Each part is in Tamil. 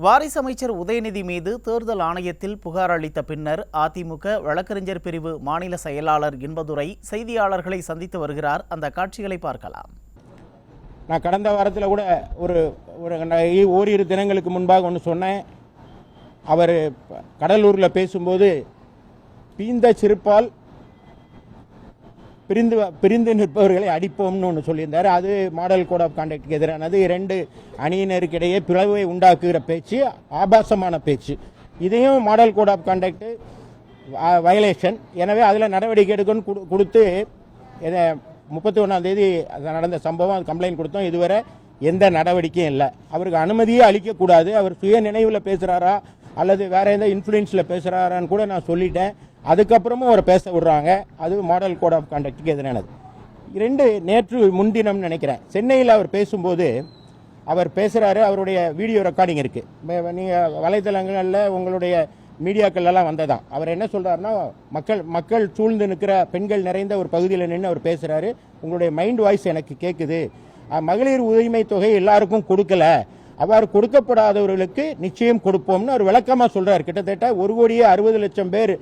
வாரிசு அமைச்சர் உதயநிதி மீது தேர்தல் ஆணையத்தில் புகார் அளித்த பின்னர் அதிமுக வழக்கறிஞர் பிரிவு மாநில செயலாளர் இன்பதுரை செய்தியாளர்களை சந்தித்து வருகிறார். அந்த காட்சிகளை பார்க்கலாம். நான் கடந்த வாரத்தில் கூட ஓரிரு தினங்களுக்கு முன்பாக ஒன்று சொன்னேன். அவர் கடலூரில் பேசும்போது பீந்த சிறுப்பால் பிரிந்து நிற்பவர்களை அடிப்போம்னு ஒன்று சொல்லியிருந்தார். அது மாடல் கோட் ஆஃப் கான்டக்டுக்கு எதிரானது. இரண்டு அணியினருக்கிடையே பிளவை உண்டாக்குகிற பேச்சு, ஆபாசமான பேச்சு. இதையும் model code of conduct violation. எனவே அதில் நடவடிக்கை எடுக்கணும்னு கொடுத்து 31ஆம் தேதி நடந்த சம்பவம், அது கம்ப்ளைண்ட் கொடுத்தோம். இதுவரை எந்த நடவடிக்கையும் இல்லை. அவருக்கு அனுமதியே அளிக்கக்கூடாது. அவர் சுய நினைவில் பேசுகிறாரா அல்லது வேற எந்த இன்ஃப்ளூயன்ஸில் பேசுகிறாரான்னு கூட நான் சொல்லிட்டேன். அதுக்கப்புறமும் அவரை பேச விடுறாங்க. அது மாடல் கோட் ஆஃப் கான்டக்டுக்கு எதிரானது. நேற்று முன்தினம் நினைக்கிறேன், சென்னையில் அவர் பேசும்போது அவர் பேசுகிறாரு. அவருடைய வீடியோ ரெக்கார்டிங் இருக்குது. நீங்கள் வலைதளங்களில் உங்களுடைய மீடியாக்கள்லாம் வந்ததான். அவர் என்ன சொல்கிறாருன்னா, மக்கள் சூழ்ந்து நிற்கிற பெண்கள் நிறைந்த ஒரு பகுதியில் நின்று அவர் பேசுகிறாரு. உங்களுடைய மைண்ட் வாய்ஸ் எனக்கு கேட்குது. மகளிர் உரிமை தொகை எல்லாருக்கும் கொடுக்கல, அவ்வாறு கொடுக்கப்படாதவர்களுக்கு நிச்சயம் கொடுப்போம்னு அவர் விளக்கமாக சொல்கிறார். கிட்டத்தட்ட 1,60,00,000 பேர்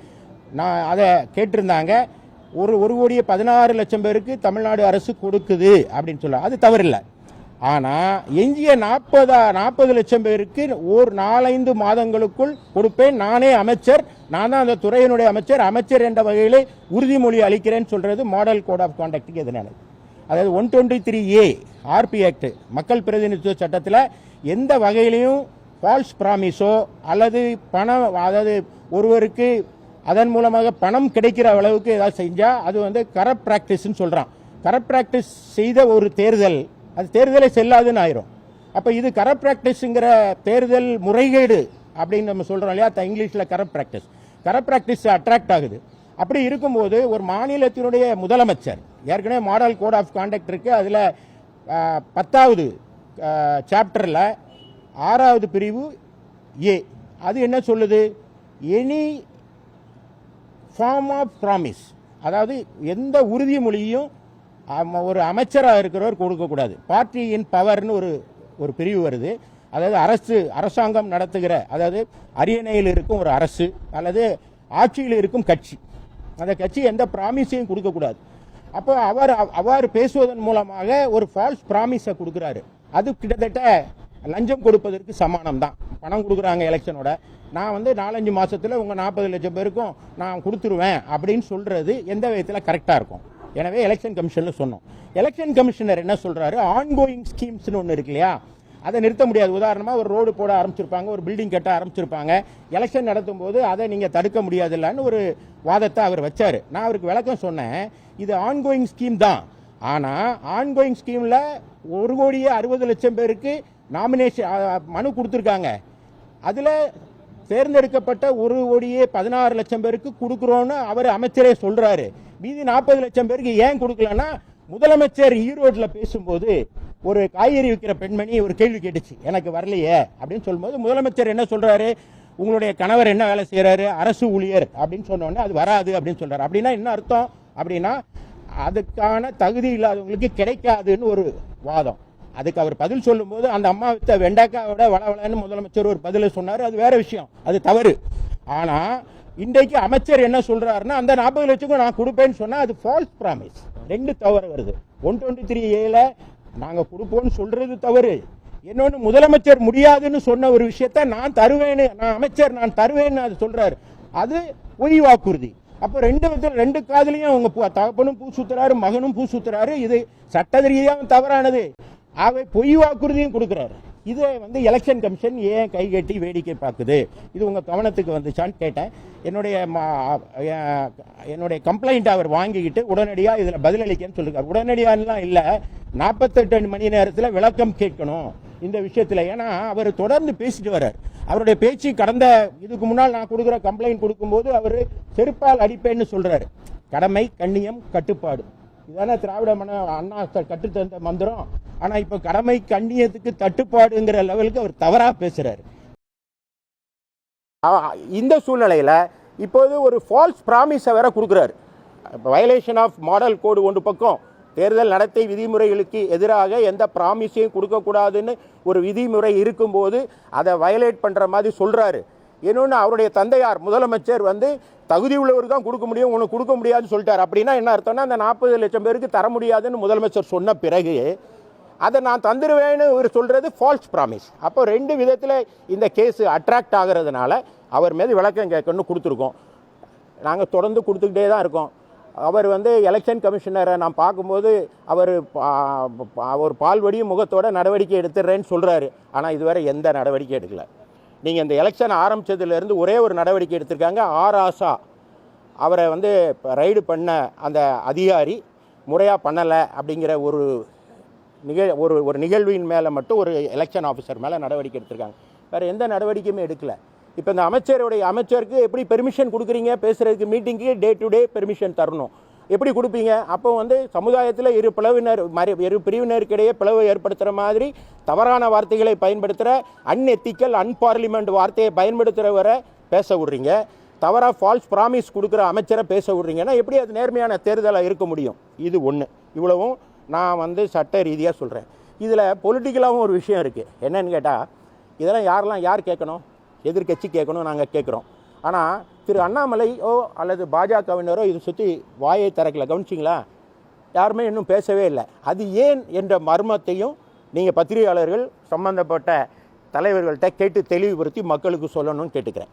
நான் அதை கேட்டிருந்தாங்க. 1,16,00,000 பேருக்கு தமிழ்நாடு அரசு கொடுக்குது அப்படின்னு சொல்ல, அது தவறில்லை. ஆனால் எஞ்சிய 40 லட்சம் பேருக்கு ஒரு 4-5 மாதங்களுக்குள் கொடுப்பேன், நானே அமைச்சர், நான் தான் அந்த துறையினுடைய அமைச்சர் என்ற வகையில் உறுதிமொழி அளிக்கிறேன்னு சொல்றது மாடல் கோட் ஆஃப் கான்டக்டுக்கு எதிரானது. அதாவது 123A ஆர்பி ஆக்ட், மக்கள் பிரதிநிதித்துவ சட்டத்தில் எந்த வகையிலையும் ஃபால்ஸ் ப்ராமிஸோ அல்லது பணம், அதாவது ஒருவருக்கு அதன் மூலமாக பணம் கிடைக்கிற அளவுக்கு ஏதாவது செஞ்சால் அது கரப்ட் ப்ராக்டிஸ்ன்னு சொல்கிறான். கரப்ட் ப்ராக்டிஸ் செய்த ஒரு தேர்தல், அது தேர்தலை செல்லாதுன்னு ஆயிரும். அப்போ இது கரப்ட் ப்ராக்டிஸ்ங்கிற தேர்தல் முறைகேடு அப்படின்னு நம்ம சொல்கிறோம் இல்லையா, இங்கிலீஷில் கரப்ட் ப்ராக்டிஸ் அட்ராக்ட் ஆகுது. அப்படி இருக்கும்போது ஒரு மாநிலத்தினுடைய முதலமைச்சர், ஏற்கனவே மாடல் கோட் ஆஃப் கான்டக்ட் இருக்குது, அதில் 10வது சாப்டரில் 6வது பிரிவு ஏ, அது என்ன சொல்லுது? எனி ஃபார்ம் ஆஃப் ப்ராமிஸ், அதாவது எந்த உறுதிமொழியும் ஒரு அமைச்சராக இருக்கிறவர் கொடுக்கக்கூடாது. பார்ட்டி இன் பவர்னு ஒரு பிரிவு வருது. அதாவது அரசாங்கம் நடத்துகிற, அதாவது அரியணையில் இருக்கும் ஒரு அரசு அல்லது ஆட்சியில் இருக்கும் கட்சி, அந்த கட்சி எந்த ப்ராமிஸையும் கொடுக்கக்கூடாது. அப்போ அவ்வாறு பேசுவதன் மூலமாக ஒரு ஃபால்ஸ் ப்ராமிஸை கொடுக்குறாரு. அது கிட்டத்தட்ட லஞ்சம் கொடுப்பதற்கு சமானம் தான். பணம் கொடுக்குறாங்க எலெக்ஷனோட, நான் 4-5 மாசத்துல உங்க 40 லட்சம் பேருக்கும் நான் கொடுத்துருவேன் அப்படின்னு சொல்றது எந்த விதத்தில் கரெக்டா இருக்கும்? எனவே எலெக்ஷன் கமிஷன்ல சொன்னோம். எலெக்ஷன் கமிஷனர் என்ன சொல்றாரு? ஆன்கோயிங் ஸ்கீம்ஸ்னு ஒன்று இருக்கு இல்லையா, அதை நிறுத்த முடியாது. உதாரணமாக ஒரு ரோடு போட ஆரம்பிச்சிருப்பாங்க, ஒரு பில்டிங் கட்ட ஆரம்பிச்சிருப்பாங்க, எலெக்ஷன் நடத்தும் போது அதை நீங்க தடுக்க முடியாது இல்லைன்னு ஒரு வாதத்தை அவர் வச்சாரு. நான் அவருக்கு விளக்கம் சொன்னேன், இது ஆன்கோயிங் ஸ்கீம் தான். ஆனா ஆன்கோயிங் ஸ்கீம்ல 1,60,00,000 பேருக்கு நாமினேஷன் மனு கொடுத்துருக்காங்க. அதுல தேர்ந்தெடுக்கப்பட்ட 1,16,00,000 பேருக்கு கொடுக்குறோன்னு அவர் அமைச்சரே சொல்றாரு. மீதி 40 லட்சம் பேருக்கு ஏன் கொடுக்கலன்னா, முதலமைச்சர் ஈரோட்டில் பேசும்போது ஒரு காய்கறி விற்கிற பெண்மணி ஒரு கேள்வி கேட்டுச்சு, எனக்கு வரலையே அப்படின்னு சொல்லும்போது முதலமைச்சர் என்ன சொல்றாரு? உங்களுடைய கணவர் என்ன வேலை செய்யறாரு? அரசு ஊழியர் அப்படின்னு சொன்னோடனே அது வராது அப்படின்னு சொல்றாரு. அப்படின்னா என்ன அர்த்தம்? அப்படின்னா அதுக்கான தகுதி இல்லாதவங்களுக்கு கிடைக்காதுன்னு ஒரு வாதம். அதுக்கு அவர் பதில் சொல்லும் போது அந்த அம்மா வித்த வெண்டைக்காவோட வளவளன்னு முதலமைச்சர் ஒரு பதில சொன்னாரு. அது வேற விஷயம், அது தவறு. ஆனா இன்றைக்கு அமைச்சர் என்ன சொல்றாருன்னா, அந்த 40 லட்சம் நான் கொடுப்பேன்னு சொன்னா அது ஃபால்ஸ் ப்ராமிஸ். 2 தவறு வருது. 123A நாங்க கொடுப்போம்னு சொல்றது தவறு. இன்னொன்னு, முதலமைச்சர் முடியாதுன்னு சொன்ன ஒரு விஷயத்த நான் தருவேன்னு, நான் அமைச்சர் நான் தருவேன்னு அது சொல்றாரு, அது பொய் வாக்குறுதி. அப்ப 2 காதலையும் அவங்க தகப்பனும் பூ சுத்துறாரு, மகனும் பூ சுத்துறாரு. இது சட்ட ரீதியாகவும் தவறானது. அவை பொய் வாக்குறுதியும் கொடுக்கிறாரு. இதை எலெக்ஷன் கமிஷன் ஏன் கை கட்டி வேடிக்கை பார்க்குது? இது உங்க கவனத்துக்கு வந்துச்சான்னு கேட்டேன். என்னுடைய கம்ப்ளைண்ட் அவர் வாங்கிக்கிட்டு உடனடியா இதுல பதிலளிக்கன்னு சொல்லிருக்காரு. உடனடியாலாம் இல்ல, 48 மணி நேரத்தில் விளக்கம் கேட்கணும் இந்த விஷயத்துல. ஏன்னா அவர் தொடர்ந்து பேசிட்டு வர்றார். அவருடைய பேச்சு கடந்த இதுக்கு முன்னால் நான் கொடுக்குற கம்ப்ளைண்ட் கொடுக்கும்போது அவர் செருப்பால் அடிப்பேன்னு சொல்றாரு. கடமை, கண்ணியம், கட்டுப்பாடு, இதான திராவிட அண்ணா கற்றுத்தந்த மந்திரம். ஆனா இப்ப கடமை கண்ணியத்துக்கு தட்டுப்பாடுங்கிற லெவலுக்கு அவர் தவறா பேசுறாரு. இந்த சூழ்நிலையில இப்போது ஒரு ஃபால்ஸ் ப்ராமிஸை வேற கொடுக்குறாரு. வயலேஷன் ஆஃப் மாடல் கோடு ஒன்று பக்கம், தேர்தல் நடத்தை விதிமுறைகளுக்கு எதிராக எந்த ப்ராமிஸையும் கொடுக்கக்கூடாதுன்னு ஒரு விதிமுறை இருக்கும்போது அதை வயலேட் பண்ணுற மாதிரி சொல்கிறாரு. இன்னொன்று, அவருடைய தந்தையார் முதலமைச்சர் தகுதி உள்ளவருக்கு தான் கொடுக்க முடியும், உனக்கு கொடுக்க முடியாதுன்னு சொல்லிட்டார். அப்படின்னா என்ன அர்த்தம்னா, அந்த 40 லட்சம் பேருக்கு தர முடியாதுன்னு முதலமைச்சர் சொன்ன பிறகு அதை நான் தந்துடுவேன்னு இவர் சொல்கிறது ஃபால்ஸ் ப்ராமிஸ். அப்போ 2 விதத்தில் இந்த கேஸு அட்ராக்ட் ஆகிறதுனால அவர் மீது விளக்கம் கேட்கணும்னு கொடுத்துருக்கோம். நாங்கள் தொடர்ந்து கொடுத்துக்கிட்டே தான் இருக்கோம். அவர் எலெக்ஷன் கமிஷனரை நான் பார்க்கும்போது அவர் பால்வடியும் முகத்தோட நடவடிக்கை எடுத்துடுறேன்னு சொல்கிறாரு. ஆனால் இதுவரை எந்த நடவடிக்கை எடுக்கலை. நீங்கள் இந்த எலெக்ஷன் ஆரம்பித்ததுலேருந்து ஒரே ஒரு நடவடிக்கை எடுத்திருக்காங்க. ஆராசா அவரை ரைடு பண்ண அந்த அதிகாரி முறையாக பண்ணலை அப்படிங்கிற ஒரு நிகழ்வின் மேலே மட்டும் ஒரு எலெக்ஷன் ஆஃபீஸர் மேலே நடவடிக்கை எடுத்திருக்காங்க. வேறு எந்த நடவடிக்கையுமே எடுக்கலை. இப்போ இந்த அமைச்சருக்கு எப்படி பெர்மிஷன் கொடுக்குறீங்க? பேசுகிறதுக்கு மீட்டிங்க்கு டே டு டே பெர்மிஷன் தரணும். எப்படி கொடுப்பீங்க? அப்போ சமுதாயத்தில் இரு பிரிவினருக்கிடையே பிளவு ஏற்படுத்துகிற மாதிரி தவறான வார்த்தைகளை பயன்படுத்துகிற அன்எத்திக்கல் அன்பார்லிமெண்ட் வார்த்தையை பயன்படுத்துகிறவரை பேச விட்றீங்க. தவறாக ஃபால்ஸ் ப்ராமிஸ் கொடுக்குற அமைச்சரை பேச விட்றீங்கன்னா எப்படி அது நேர்மையான தேர்தலாக இருக்க முடியும்? இது ஒன்று. இவ்வளவும் நான் சட்ட ரீதியாக சொல்கிறேன். இதில் பொலிட்டிக்கலாகவும் ஒரு விஷயம் இருக்குது. என்னன்னு கேட்டால், இதெல்லாம் யார் கேட்கணும்? எதிர்க்கட்சி கேட்கணும், நாங்கள் கேட்குறோம். ஆனால் திரு அண்ணாமலையோ அல்லது பாஜகவினரோ இது சுற்றி வாயை திறக்கல. கவனிச்சிங்களா? யாருமே இன்னும் பேசவே இல்லை. அது ஏன் என்ற மர்மத்தையும் நீங்கள் பத்திரிகையாளர்கள் சம்பந்தப்பட்ட தலைவர்கள்ட்ட கேட்டு தெளிவுபடுத்தி மக்களுக்கு சொல்லணும்னு கேட்டுக்கிறேன்.